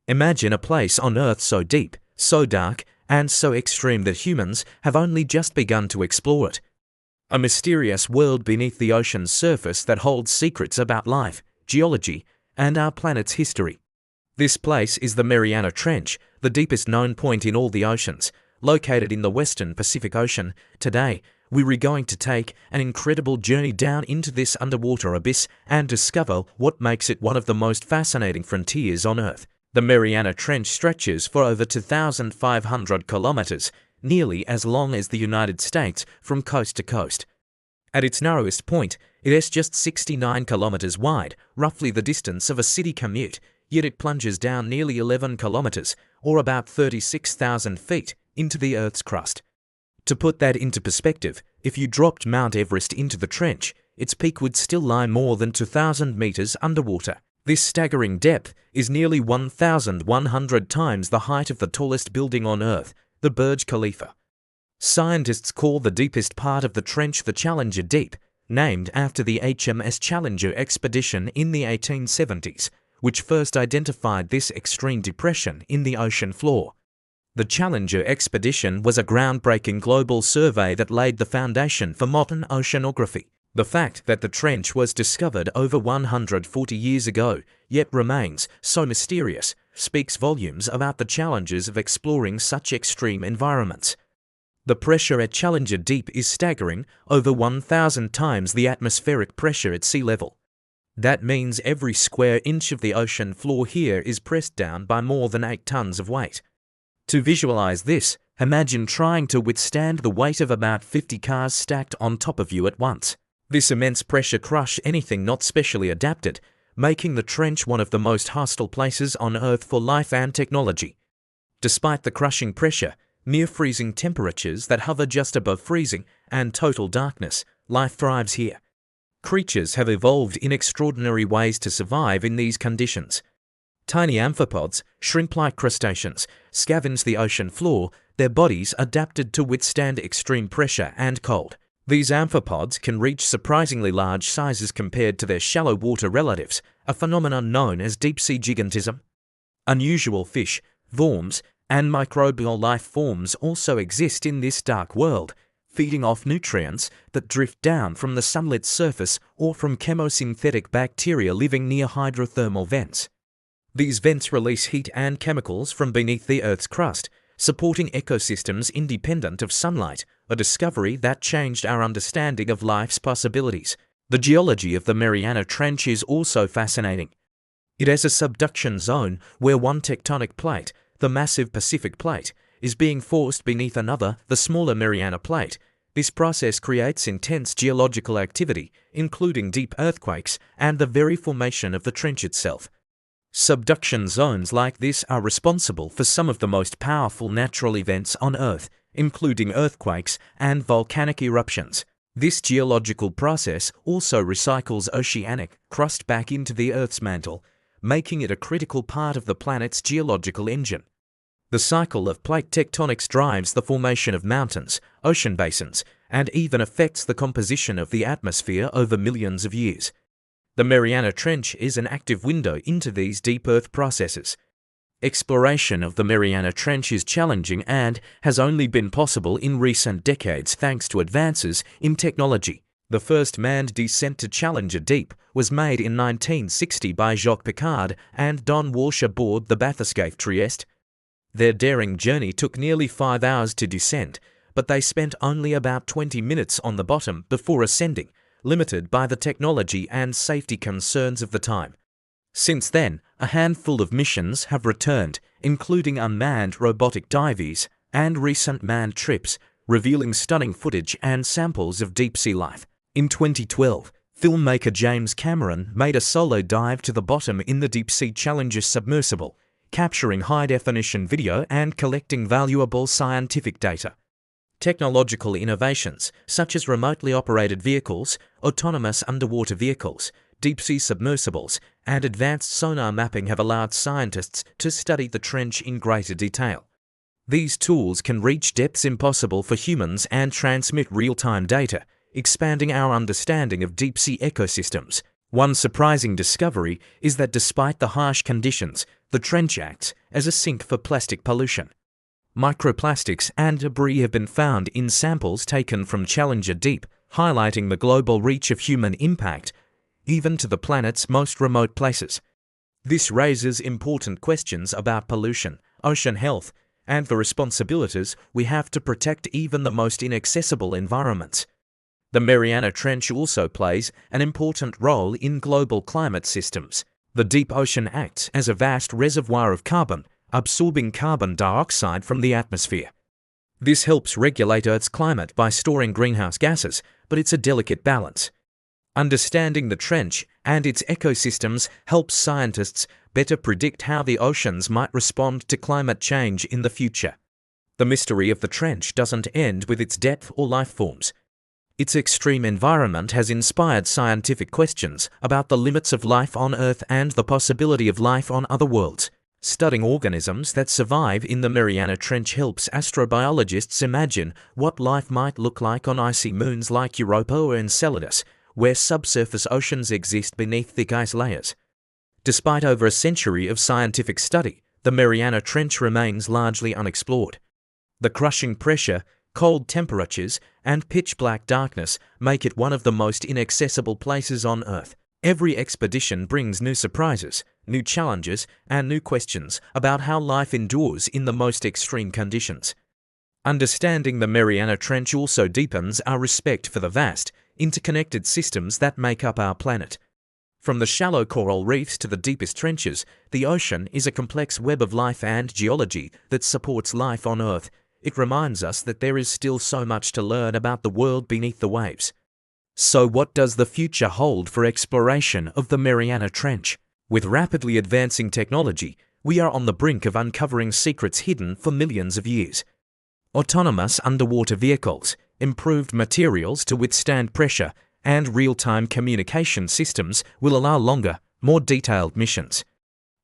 Imagine a place on Earth so deep, so dark, and so extreme that humans have only just begun to explore it. A mysterious world beneath the ocean's surface that holds secrets about life, geology, and our planet's history. This place is the Mariana Trench, the deepest known point in all the oceans, located in the western Pacific Ocean. Today, we're going to take an incredible journey down into this underwater abyss and discover what makes it one of the most fascinating frontiers on Earth. The Mariana Trench stretches for over 2,500 kilometers, nearly as long as the United States from coast to coast. At its narrowest point, it is just 69 kilometers wide, roughly the distance of a city commute, yet it plunges down nearly 11 kilometers, or about 36,000 feet, into the Earth's crust. To put that into perspective, if you dropped Mount Everest into the trench, its peak would still lie more than 2,000 meters underwater. This staggering depth is nearly 1,100 times the height of the tallest building on Earth, the Burj Khalifa. Scientists call the deepest part of the trench the Challenger Deep, named after the HMS Challenger expedition in the 1870s, which first identified this extreme depression in the ocean floor. The Challenger expedition was a groundbreaking global survey that laid the foundation for modern oceanography. The fact that the trench was discovered over 140 years ago, yet remains so mysterious, speaks volumes about the challenges of exploring such extreme environments. The pressure at Challenger Deep is staggering, over 1,000 times the atmospheric pressure at sea level. That means every square inch of the ocean floor here is pressed down by more than 8 tons of weight. To visualize this, imagine trying to withstand the weight of about 50 cars stacked on top of you at once. This immense pressure crushes anything not specially adapted, making the trench one of the most hostile places on Earth for life and technology. Despite the crushing pressure, near freezing temperatures that hover just above freezing, and total darkness, life thrives here. Creatures have evolved in extraordinary ways to survive in these conditions. Tiny amphipods, shrimp-like crustaceans, scavenge the ocean floor, their bodies adapted to withstand extreme pressure and cold. These amphipods can reach surprisingly large sizes compared to their shallow water relatives, a phenomenon known as deep-sea gigantism. Unusual fish, worms, and microbial life forms also exist in this dark world, feeding off nutrients that drift down from the sunlit surface or from chemosynthetic bacteria living near hydrothermal vents. These vents release heat and chemicals from beneath the Earth's crust, supporting ecosystems independent of sunlight, a discovery that changed our understanding of life's possibilities. The geology of the Mariana Trench is also fascinating. It has a subduction zone where one tectonic plate, the massive Pacific Plate, is being forced beneath another, the smaller Mariana Plate. This process creates intense geological activity, including deep earthquakes and the very formation of the trench itself. Subduction zones like this are responsible for some of the most powerful natural events on Earth, including earthquakes and volcanic eruptions. This geological process also recycles oceanic crust back into the Earth's mantle, making it a critical part of the planet's geological engine. The cycle of plate tectonics drives the formation of mountains, ocean basins, and even affects the composition of the atmosphere over millions of years. The Mariana Trench is an active window into these deep Earth processes. Exploration of the Mariana Trench is challenging and has only been possible in recent decades thanks to advances in technology. The first manned descent to Challenger Deep was made in 1960 by Jacques Piccard and Don Walsh aboard the bathyscaphe Trieste. Their daring journey took nearly 5 hours to descend, but they spent only about 20 minutes on the bottom before ascending, limited by the technology and safety concerns of the time. Since then, a handful of missions have returned, including unmanned robotic dives and recent manned trips, revealing stunning footage and samples of deep-sea life. In 2012, filmmaker James Cameron made a solo dive to the bottom in the deep-sea Challenger submersible, capturing high-definition video and collecting valuable scientific data. Technological innovations, such as remotely operated vehicles, autonomous underwater vehicles, deep-sea submersibles, and advanced sonar mapping have allowed scientists to study the trench in greater detail. These tools can reach depths impossible for humans and transmit real-time data, expanding our understanding of deep-sea ecosystems. One surprising discovery is that despite the harsh conditions, the trench acts as a sink for plastic pollution. Microplastics and debris have been found in samples taken from Challenger Deep, highlighting the global reach of human impact, even to the planet's most remote places. This raises important questions about pollution, ocean health, and the responsibilities we have to protect even the most inaccessible environments. The Mariana Trench also plays an important role in global climate systems. The deep ocean acts as a vast reservoir of carbon, absorbing carbon dioxide from the atmosphere. This helps regulate Earth's climate by storing greenhouse gases, but it's a delicate balance. Understanding the trench and its ecosystems helps scientists better predict how the oceans might respond to climate change in the future. The mystery of the trench doesn't end with its depth or life forms. Its extreme environment has inspired scientific questions about the limits of life on Earth and the possibility of life on other worlds. Studying organisms that survive in the Mariana Trench helps astrobiologists imagine what life might look like on icy moons like Europa or Enceladus, where subsurface oceans exist beneath thick ice layers. Despite over a century of scientific study, the Mariana Trench remains largely unexplored. The crushing pressure, cold temperatures, and pitch-black darkness make it one of the most inaccessible places on Earth. Every expedition brings new surprises, new challenges, and new questions about how life endures in the most extreme conditions. Understanding the Mariana Trench also deepens our respect for the vast, interconnected systems that make up our planet. From the shallow coral reefs to the deepest trenches, the ocean is a complex web of life and geology that supports life on Earth. It reminds us that there is still so much to learn about the world beneath the waves. So what does the future hold for exploration of the Mariana Trench? With rapidly advancing technology, we are on the brink of uncovering secrets hidden for millions of years. Autonomous underwater vehicles, improved materials to withstand pressure, and real-time communication systems will allow longer, more detailed missions.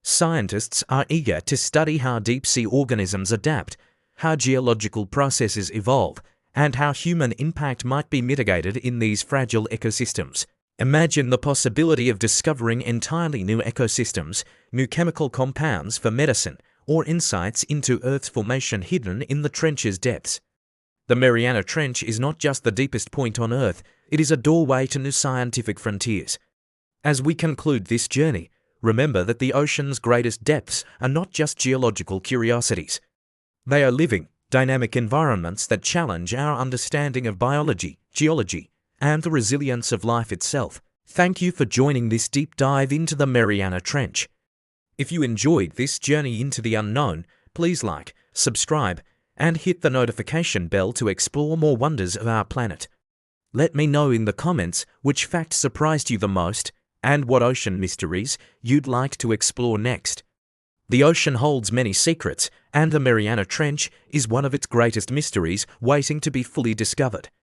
Scientists are eager to study how deep-sea organisms adapt, how geological processes evolve, and how human impact might be mitigated in these fragile ecosystems. Imagine the possibility of discovering entirely new ecosystems, new chemical compounds for medicine, or insights into Earth's formation hidden in the trench's depths. The Mariana Trench is not just the deepest point on Earth, it is a doorway to new scientific frontiers. As we conclude this journey, remember that the ocean's greatest depths are not just geological curiosities. They are living, dynamic environments that challenge our understanding of biology, geology, and the resilience of life itself. Thank you for joining this deep dive into the Mariana Trench. If you enjoyed this journey into the unknown, please like, subscribe, and hit the notification bell to explore more wonders of our planet. Let me know in the comments which fact surprised you the most and what ocean mysteries you'd like to explore next. The ocean holds many secrets, and the Mariana Trench is one of its greatest mysteries waiting to be fully discovered.